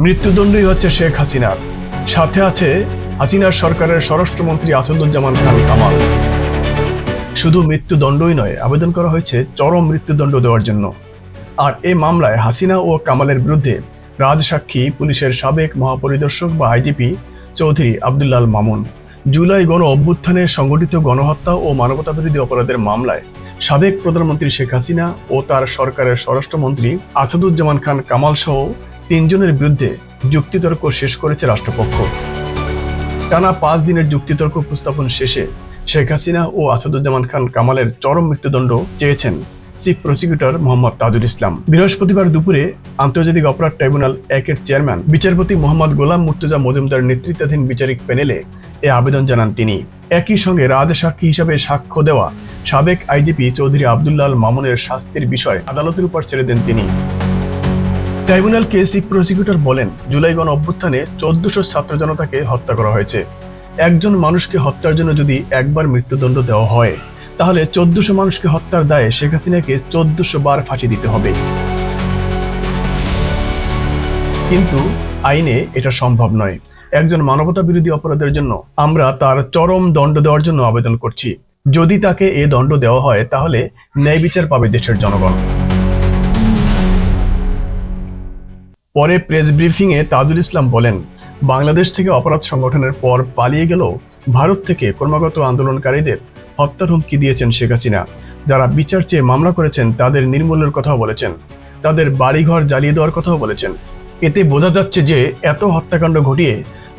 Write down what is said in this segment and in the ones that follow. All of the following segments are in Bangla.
মৃত্যুদণ্ডই হচ্ছে শেখ হাসিনার, সাথে আছে হাসিনার সরকারের স্বরাষ্ট্রমন্ত্রী আসাদুজ্জামান খান কামাল। শুধু মৃত্যুদণ্ডই নয়, আবেদন করা হয়েছে চরম মৃত্যুদণ্ড দেওয়ার জন্য। আর এই মামলায় হাসিনা ও কামালের বিরুদ্ধে রাজসাক্ষী পুলিশের সাবেক মহাপরিদর্শক বা আইজিপি চৌধুরী আব্দুল্লাল মামুন। জুলাই গণ অভ্যুত্থানে সংগঠিত গণহত্যা ও মানবতাবিরোধী অপরাধের মামলায় সাবেক প্রধানমন্ত্রী শেখ হাসিনা ও তার সরকারের স্বরাষ্ট্রমন্ত্রী আসাদুজ্জামান খান কামাল সহ 3 জনের বিরুদ্ধে যুক্তিতর্ক শেষ করেছে রাষ্ট্রপক্ষ। টানা 5 দিনের যুক্তিতর্ক উপস্থাপন শেষে শেখ হাসিনা ও আসাদুজ্জামান খান কামালের চরম মৃত্যুদণ্ড চেয়েছেন চিফ প্রসিকিউটর মোহাম্মদ তাজুল ইসলাম। বৃহস্পতিবার দুপুরে আন্তর্জাতিক অপরাধ ট্রাইব্যুনাল 1-এর চেয়ারম্যান বিচারপতি মোহাম্মদ গোলাম মুর্তজা মজুমদার নেতৃত্বাধীন বিচারিক প্যানেলে এ আবেদন জানান তিনি। একই সঙ্গে রাজসাক্ষী হিসাবে সাক্ষ্য দেওয়া সাবেক আইজিপি চৌধুরী আব্দুল্লাল মামুনের শাস্তির বিষয় আদালতের উপর ছেড়ে দেন তিনি। ট্রাইব্যুনালকে চিফ প্রসিকিউটর বলেন, জুলাই গণ অভ্যুত্থানে 1400 ছাত্র জনতাকে হত্যা করা হয়েছে। একজন মানুষকে হত্যার জন্য যদি একবার মৃত্যুদণ্ড দেওয়া হয়, তাহলে 1400 মানুষকে হত্যার দায়ে শেখ হাসিনাকে 1400 বার ফাঁসি দিতে হবে। কিন্তু আইনে এটা সম্ভব নয়। একজন মানবতা বিরোধী অপরাধের জন্য আমরা তার চরম দণ্ড দেওয়ার জন্য আবেদন করছি। যদি তাকে এ দণ্ড দেওয়া হয়, তাহলে ন্যায় বিচার পাবে দেশের জনগণ। পরে প্রেস ব্রিফিংয়ে তাজুল ইসলাম বলেন, বাংলাদেশ থেকে অপরাধ সংগঠনের পর পালিয়ে গেল ভারত থেকে ক্রমাগত আন্দোলনকারীদের হত্যার হুমকি দিয়েছেন শেখ হাসিনা। যারা বিচার চেয়ে মামলা করেছেন তাদের নির্মূলের কথাও বলেছেন, তাদের বাড়িঘর জ্বালিয়ে দেওয়ার কথাও বলেছেন। এতে বোঝা যাচ্ছে যে এত হত্যাকাণ্ড ঘটিয়ে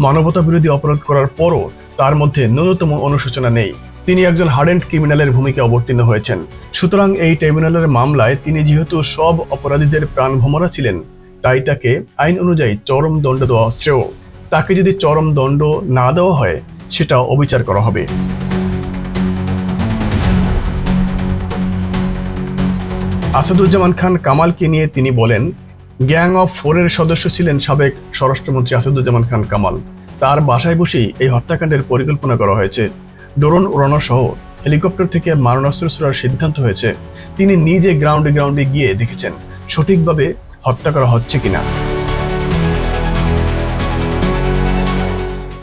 মানবতা বিরোধী অপরাধ করার পরও তার মধ্যে ন্যূনতম অনুশোচনা নেই। তিনি একজন হার্ডেন্ড ক্রিমিনালের ভূমিকা অবতীর্ণ হয়েছেন। সুতরাং এই ট্রাইব্যুনালের মামলায় তিনি যেহেতু সব অপরাধীদের প্রাণভোমরা ছিলেন, তাই তাকে আইন অনুযায়ী চরম দণ্ড দেওয়া শ্রেয়। তাকে যদি চরম দণ্ড না দেওয়া হয়, সেটা অবিচার করা হবে। আসাদুজ্জামান খান কামালকে নিয়ে তিনি বলেন, গ্যাং অফ 4-এর সদস্য ছিলেন সাবেক স্বরাষ্ট্রমন্ত্রী আসাদুজ্জামান খান কামাল। তার বাসায় বসেই এই হত্যাকাণ্ডের পরিকল্পনা করা হয়েছে। ড্রোন উড়ানো সহ হেলিকপ্টার থেকে মারণাস্ত্র ছোড়ার সিদ্ধান্ত হয়েছে। তিনি নিজে গ্রাউন্ডে গিয়ে দেখেছেন সঠিকভাবে হত্যা করা হচ্ছে কিনা।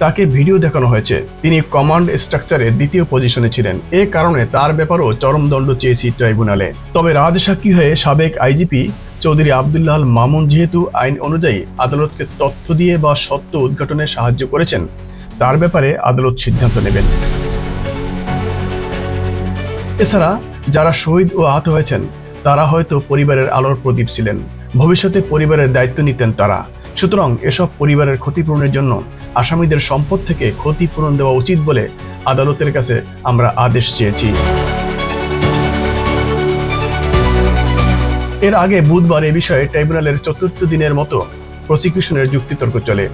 তাকে ভিডিও দেখানো হয়েছে। তিনি কমান্ড স্ট্রাকচারে 2য় পজিশনে ছিলেন। এ কারণে তার ব্যাপারেও চরম দণ্ড চেয়েছি ট্রাইব্যুনালে। তবে রাজসাক্ষী হয়ে সাবেক আইজিপি চৌধুরী আব্দুল্লাল মামুন যেহেতু আইন অনুযায়ী আদালতকে তথ্য দিয়ে বা সত্য উদ্ঘাটনে সাহায্য করেছেন, তার ব্যাপারে আদালত সিদ্ধান্ত নেবেন। এছাড়া যারা শহীদ ও আহত হয়েছেন, তারা হয়তো পরিবারের আলোর প্রদীপ ছিলেন। ভবিষ্যতে পরিবারের দায়িত্ব নিতেন তারা। সুতরাং এসব পরিবারের ক্ষতিপূরণের জন্য আসামিদের সম্পদ থেকে ক্ষতিপূরণ দেওয়া উচিত বলে আদালতের কাছে আমরা আদেশ চেয়েছি। এর আগে বুধবার এ বিষয়ে ট্রাইব্যুনালের 4র্থ দিনের মতো প্রসিকিউশনের যুক্তিতর্ক চলে।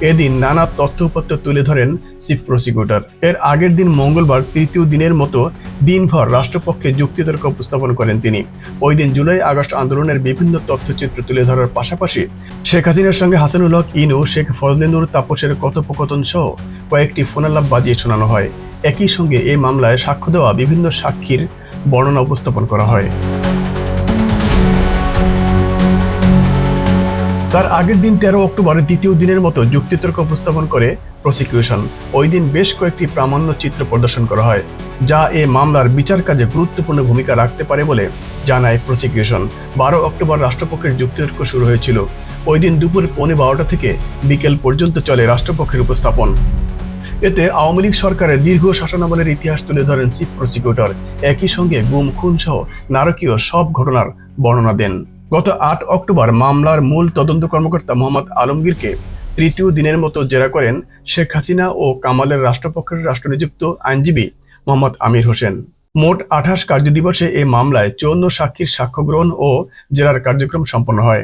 এদিন নানা তথ্য উপাত্ত তুলে ধরেন চিফ প্রসিকিউটর। এর আগের দিন মঙ্গলবার 3য় দিনের মতো দিনভর রাষ্ট্রপক্ষে যুক্তিতর্ক উপস্থাপন করেন তিনি। ওই দিন জুলাই আগস্ট আন্দোলনের বিভিন্ন তথ্যচিত্র তুলে ধরার পাশাপাশি শেখ হাসিনার সঙ্গে হাসানুল হক ইনু, শেখ ফজলে নূর তাপসের কথোপকথন সহ কয়েকটি ফোনালাপ বাজিয়ে শোনানো হয়। একই সঙ্গে এই মামলায় সাক্ষ্য দেওয়া বিভিন্ন সাক্ষীর বর্ণনা উপস্থাপন করা হয়। তার আগের দিন 13 অক্টোবর 2য় দিনের মতো যুক্তিতর্ক উপস্থাপন করে প্রসিকিউশন। ওই দিন বেশ কয়েকটি প্রামাণ্য চিত্র প্রদর্শন করা হয়, যা এ মামলার বিচার কাজে গুরুত্বপূর্ণ ভূমিকা রাখতে পারে বলে জানায় প্রসিকিউশন। 12 অক্টোবর রাষ্ট্রপক্ষের যুক্তিতর্ক শুরু হয়েছিল। ওই দিন দুপুর 12:15 থেকে বিকেল পর্যন্ত চলে রাষ্ট্রপক্ষের উপস্থাপন। এতে আওয়ামী লীগ সরকারের দীর্ঘ শাসনামলের ইতিহাস তুলে ধরেন চিফ প্রসিকিউটর। একই সঙ্গে গুম, খুন সহ নারকীয় সব ঘটনার বর্ণনা দেন। গত 8 অক্টোবর মামলার মূল তদন্ত কর্মকর্তা মোহাম্মদ আলমগীরকে 3য় দিনের মতো জেরা করেন শেখ হাসিনা ও কামালের রাষ্ট্রপক্ষের রাষ্ট্রনিযুক্ত আইনজীবী মোহাম্মদ আমির হোসেন। মোট 28 কার্যদিবসে এই মামলায় 54 সাক্ষীর সাক্ষ্য গ্রহণ ও জেরার কার্যক্রম সম্পন্ন হয়।